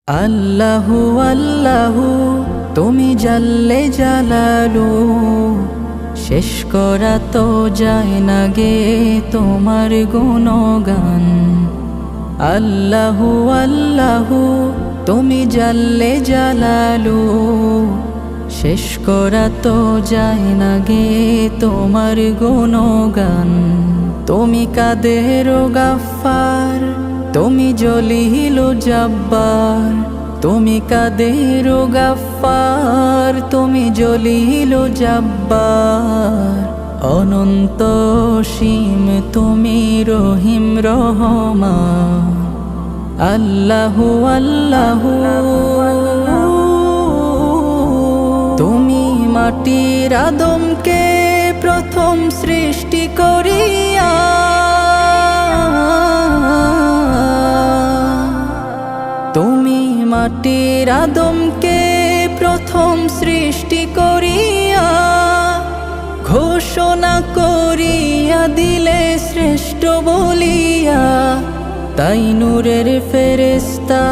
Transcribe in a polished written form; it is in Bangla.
আল্লাহু আল্লাহু তুমি জাল্লে জালালু, শেষ করা তো যায় না গে তোমার গুণগান। আল্লাহু আল্লাহু তুমি জাল্লে জালালু, শেষ করা তো যায় না গে তোমার গুণগান। তুমি কাদের গাফফার, তুমি জলিল জব্বার, তুমি কাদের গাফফার, তুমি জলিল জব্বার। অনন্ত সীম তুমি রহিম রহমান। আল্লাহু আল্লাহু তুমি মাটির আদমকে প্রথম সৃষ্টি করিয়া, তুমি মাটির আদমকে প্রথম সৃষ্টি করিয়া, ঘোষণা করিয়া দিলে শ্রেষ্ঠ বলিয়া। তাই নূরের ফেরেশতা